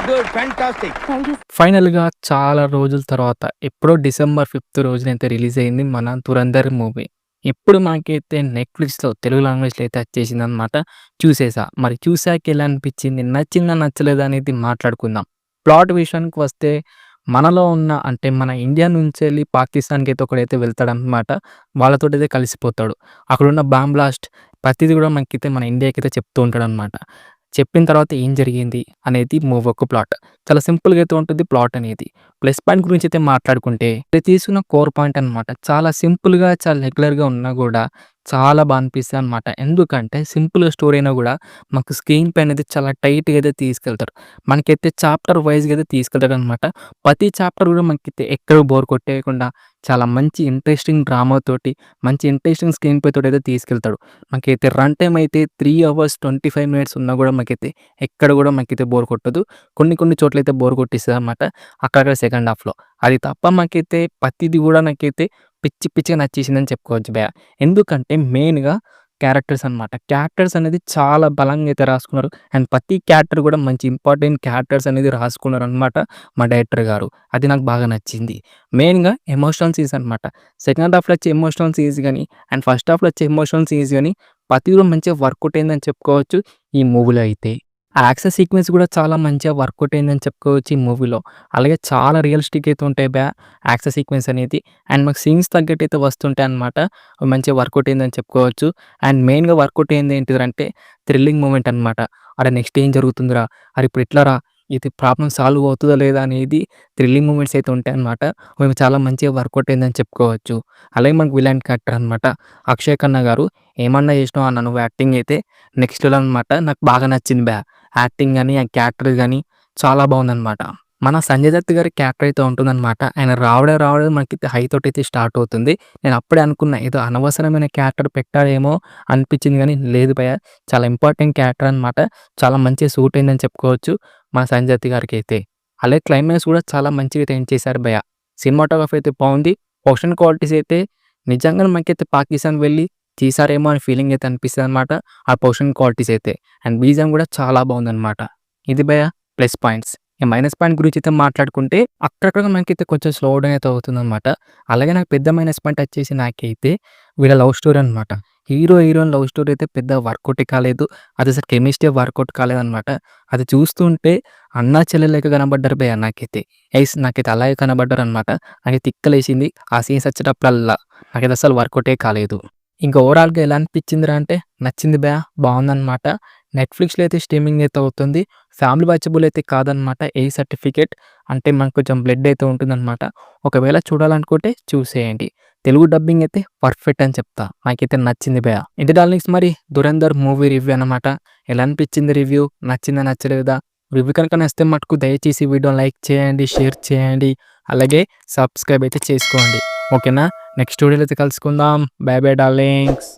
Good, fantastic. Thank you. ఫైనల్‌గా చాలా రోజుల తర్వాత ఎప్పుడో డిసెంబర్ 5 రోజునైతే రిలీజ్ అయింది మన 'ధురంధర్' మూవీ. ఇప్పుడు మనకైతే నెట్‌ఫ్లిక్స్‌లో తెలుగు లాంగ్వేజ్‌లో అయితే వచ్చేసిందనమాట. చూసేసా. మరి చూసాక ఎలా అనిపించింది? నచ్చిందా? నచ్చలేదా? అనేది మాట్లాడుకుందాం. ప్లాట్ విషయానికి వస్తే మనలో ఉన్న అంటే మన ఇండియా నుంచెళ్ళి పాకిస్తాన్‌కైతే ఒకడైతే వెళ్తాడనమాట. వాళ్ళతోటైతే కలిసిపోతాడు. అక్కడున్న బాంబ్ బ్లాస్ట్ ప్రతిది కూడా మనకైతే మన ఇండియాకైతే చెప్తూ ఉంటాడనమాట. చెప్పిన తర్వాత ఏం జరిగింది అనేది మూవీ యొక్క ప్లాట్. చాలా సింపుల్‌గా అయితే ఉంటుంది ప్లాట్ అనేది. ప్లస్ పాయింట్ గురించి అయితే మాట్లాడుకుంటే ఇది తీసుకున్న కోర్ పాయింట్ అనమాట. చాలా సింపుల్‌గా, చాలా రెగ్యులర్‌గా ఉన్నా గూడా చాలా అనిపిస్తదనమాట. ఎందుకంటే సింపుల్‌గా స్టోరీ అయినా గూడా మాకు స్క్రీన్ ప్లే అనేది చాలా టైట్‌గా అయితే తీసుకెళ్తారు. మనకైతే చాప్టర్ వైస్‌గా అయితే తీసుకెళ్తాడనమాట. ప్రతి చాప్టర్ గూడా మనకైతే ఎక్కడ బోర్ కొట్టేయకుండా చాలా మంచి ఇంట్రెస్టింగ్ డ్రామాతోటి, మంచి ఇంట్రెస్టింగ్ స్క్రీన్ ప్లే తోటి అయితే తీసుకెళ్తాడు. మనకైతే రన్ టైమ్ అయితే 3 అవర్స్ 25 మినిట్స్ ఉన్నా గూడా మనకైతే ఎక్కడ గూడా మనకైతే బోర్ కొట్టదు. కొన్ని చోట్లయితే బోర్ కొట్టిస్తదనమాట. అక్కడక్కడ సెకండ్ హాఫ్‌లో. అది తప్ప మాకైతే ప్రతిది గూడా నాకైతే పిచ్చిగా నచ్చేసిందని చెప్పుకోవచ్చు భయ్యా. ఎందుకంటే మెయిన్‌గా క్యారెక్టర్స్ అనమాట. క్యారెక్టర్స్ అనేది చాలా బలంగా అయితే రాసుకున్నారు. అండ్ ప్రతి క్యారెక్టర్ గూడా మంచి ఇంపార్టెంట్ క్యారెక్టర్స్ అనేది రాసుకున్నారనమాట మా డైరెక్టర్ గారు. అది నాకు బాగా నచ్చింది. మెయిన్‌గా ఎమోషనల్ సీన్స్ అనమాట. సెకండ్ హాఫ్‌లో వచ్చే ఎమోషనల్ సీన్స్ గాని, అండ్ ఫస్ట్ హాఫ్‌లో వచ్చే ఎమోషనల్ సీన్స్ గాని ప్రతిది కూడా మంచిగా వర్కౌట్ అయిందని చెప్పుకోవచ్చు ఈ మూవీలో అయితే. ఆ యాక్షన్ సీక్వెన్స్ కూడా చాలా మంచిగా వర్కౌట్ అయిందని చెప్పుకోవచ్చు ఈ మూవీలో. అలాగే చాలా రియలిస్టిక్ అయితే ఉంటాయి యాక్షన్ సీక్వెన్స్ అనేది. అండ్ మాకు సీన్స్ తగ్గట్టయితే వస్తుంటాయన్నమాట. అవి మంచిగా వర్కౌట్ అయిందని చెప్పుకోవచ్చు. అండ్ మెయిన్‌గా వర్కౌట్ అయింది ఏంటిదంటే థ్రిల్లింగ్ మూమెంట్ అనమాట. అరె నెక్స్ట్ ఏం జరుగుతుందిరా? అరె ఇప్పుడు ఎట్లరా? ఇది ప్రాబ్లమ్ సాల్వ్ అవుతదా లేదా అనేది థ్రిల్లింగ్ మూమెంట్స్ అయితే ఉంటాయన్నమాట. అవి చాలా మంచిగా వర్కౌట్ అయిందని చెప్పుకోవచ్చు. అలాగే మనకు విలన్ క్యారెక్టర్ అనమాట. అక్షయ్ ఖన్నా గారు ఏమన్నా చేసినావు అన్న నువ్వు యాక్టింగ్ అయితే నెక్స్ట్ లెవెల్ అనమాట. నాకు బాగా నచ్చింది యాక్టింగ్ గాని, ఆ క్యారెక్టర్ గాని చాలా బావుందనమాట. మన సంజయ్ దత్ గారి క్యారెక్టర్ అయితే ఉంటుందనమాట. ఆయన రావడం మనకైతే హై తోటైతే స్టార్ట్ అవుతుంది. నేను అప్పుడే అనుకున్నా ఏదో అనవసరమైన క్యారెక్టర్ పెట్టాడేమో అనిపించింది గానీ లేదు చాలా ఇంపార్టెంట్ క్యారెక్టర్ అనమాట. చాలా మంచిగా సూట్ అయిందని చెప్పుకోవచ్చు మన సంజయ్ దత్ గారికైతే. అలాగే క్లైమాక్స్ కూడా చాలా మంచిగా అయితే ఎండ్ చేశారు సినిమాటోగ్రఫీ అయితే బావుంది. ప్రొడక్షన్ క్వాలిటీస్ అయితే నిజంగానే మనకైతే పాకిస్తాన్ వెళ్ళి తీశారేమో అని ఫీలింగ్ అయితే అనిపిస్తదనమాట. ఆ ప్రొడక్షన్ క్వాలిటీస్ అయితే. అండ్ బీజీఎం కూడా చాలా బావుందనమాట. ఇది ప్లస్ పాయింట్స్. ఇక మైనస్ పాయింట్ గురించి అయితే మాట్లాడుకుంటే అక్కడక్కడ మనకైతే కొంచెం స్లో డౌన్ అయితే అవుతుందనమాట. అలాగే నాకు పెద్ద మైనస్ పాయింట్ వచ్చేసి నాకైతే వీళ్ళ లవ్ స్టోరీ అనమాట. హీరోయిన్ లవ్ స్టోరీ అయితే పెద్ద వర్కౌటే కాలేదు. అది అసలు కెమిస్ట్రీ వర్కౌట్ కాలేదనమాట. అది చూస్తుంటే అన్నా చెల్లెలు లెక్క కనబడ్డారు నాకైతే. నాకైతే అలాగే కనబడ్డారనమాట. నాకైతే తిక్కలేసింది. ఆ సీన్స్ వచ్చేటప్పుడల్లా నాకైతే అసలు వర్కౌటే కాలేదు. ఇంకా ఓవరాల్‌గా ఎలా అనిపించిందిరా అంటే నచ్చింది బావుందనమాట. నెట్‌ఫ్లిక్స్‌లో అయితే స్ట్రీమింగ్ అయితే అవుతుంది. ఫ్యామిలీ వాచబుల్ అయితే కాదనమాట. ఏ సర్టిఫికేట్ అంటే మనకు కొంచెం బ్లడ్ అయితే ఉంటుందనమాట. ఒకవేళ చూడాలనుకుంటే చూసేయండి. తెలుగు డబ్బింగ్ అయితే పర్ఫెక్ట్ అని చెప్తా. నాకైతే నచ్చింది ఇది డార్లింగ్స్ మరి 'ధురంధర్' మూవీ రివ్యూ అనమాట. ఎలా అనిపించింది రివ్యూ? నచ్చిందా? నచ్చలేదా? రివ్యూ కనుక నచ్చితే మటుకు దయచేసి వీడియోని లైక్ చేయండి, షేర్ చేయండి. అలాగే సబ్స్క్రైబ్ అయితే చేసుకోండి. ఓకేనా? నెక్స్ట్ వీడియోలో అయితే కలుసుకుందాం. By darlings.